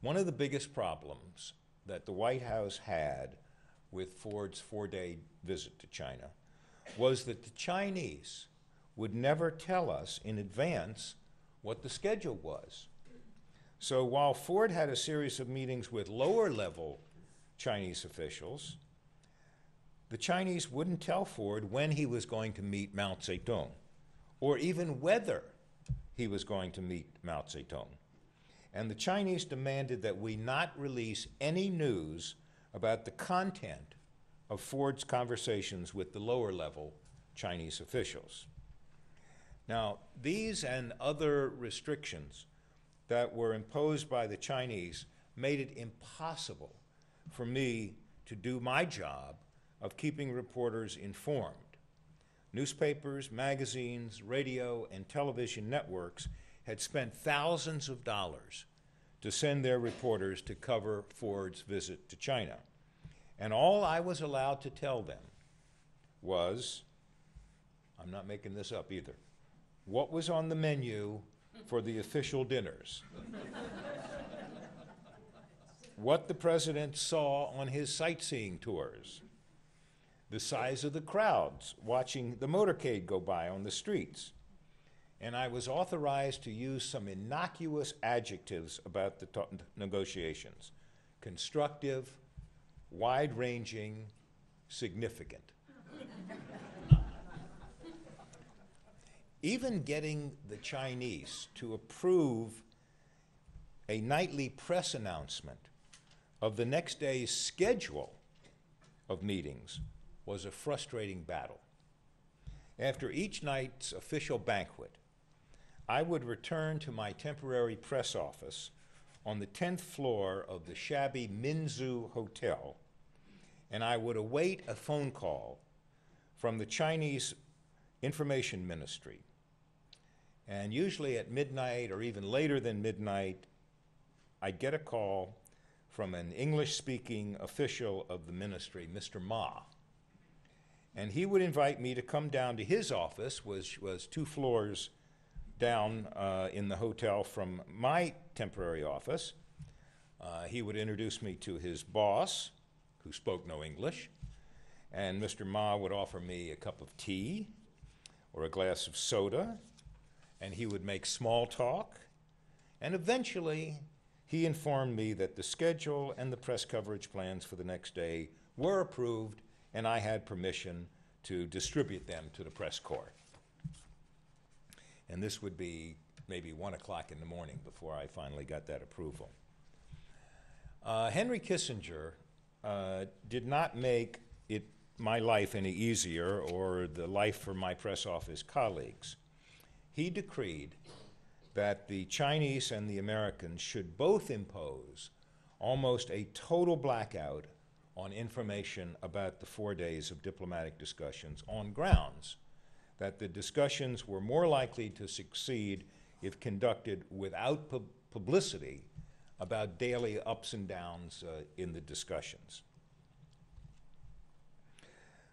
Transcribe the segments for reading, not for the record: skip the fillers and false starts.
One of the biggest problems that the White House had with Ford's 4-day visit to China was that the Chinese would never tell us in advance what the schedule was. So while Ford had a series of meetings with lower-level Chinese officials, the Chinese wouldn't tell Ford when he was going to meet Mao Zedong, or even whether he was going to meet Mao Zedong. And the Chinese demanded that we not release any news about the content of Ford's conversations with the lower-level Chinese officials. Now, these and other restrictions that were imposed by the Chinese made it impossible for me to do my job of keeping reporters informed. Newspapers, magazines, radio, and television networks had spent thousands of dollars to send their reporters to cover Ford's visit to China. And all I was allowed to tell them was, I'm not making this up either, what was on the menu for the official dinners, what the president saw on his sightseeing tours, the size of the crowds watching the motorcade go by on the streets. And I was authorized to use some innocuous adjectives about the negotiations: constructive, wide-ranging, significant. Even getting the Chinese to approve a nightly press announcement of the next day's schedule of meetings was a frustrating battle. After each night's official banquet, I would return to my temporary press office on the 10th floor of the shabby Minzu Hotel, and I would await a phone call from the Chinese Information Ministry. And usually at midnight or even later than midnight, I'd get a call from an English-speaking official of the ministry, Mr. Ma. And he would invite me to come down to his office, which was 2 floors down in the hotel from my temporary office. He would introduce me to his boss, who spoke no English, and Mr. Ma would offer me a cup of tea or a glass of soda, and he would make small talk, and eventually he informed me that the schedule and the press coverage plans for the next day were approved, and I had permission to distribute them to the press corps. And this would be maybe 1 o'clock in the morning before I finally got that approval. Henry Kissinger did not make my life any easier, or the life for my press office colleagues. He decreed that the Chinese and the Americans should both impose almost a total blackout on information about the 4 days of diplomatic discussions, on grounds that the discussions were more likely to succeed if conducted without publicity about daily ups and downs in the discussions.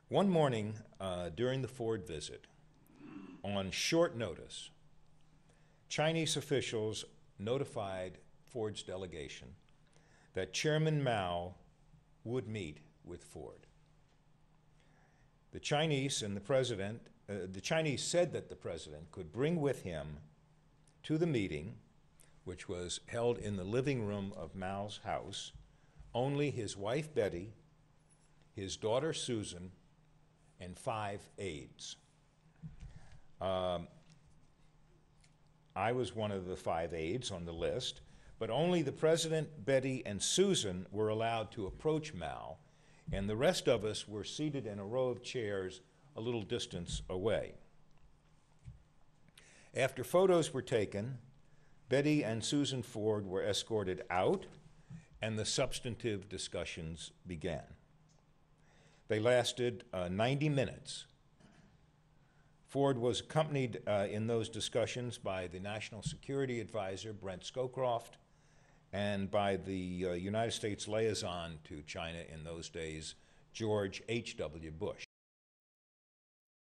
One morning during the Ford visit, on short notice, Chinese officials notified Ford's delegation that Chairman Mao would meet with Ford. The Chinese and the president, the Chinese said that the president could bring with him to the meeting, which was held in the living room of Mao's house, only his wife Betty, his daughter Susan, and 5 aides. I was one of the 5 aides on the list, but only the president, Betty, and Susan were allowed to approach Mao, and the rest of us were seated in a row of chairs a little distance away. After photos were taken, Betty and Susan Ford were escorted out, and the substantive discussions began. They lasted 90 minutes. Ford was accompanied in those discussions by the National Security Advisor, Brent Scowcroft, and by the United States liaison to China in those days, George H.W. Bush.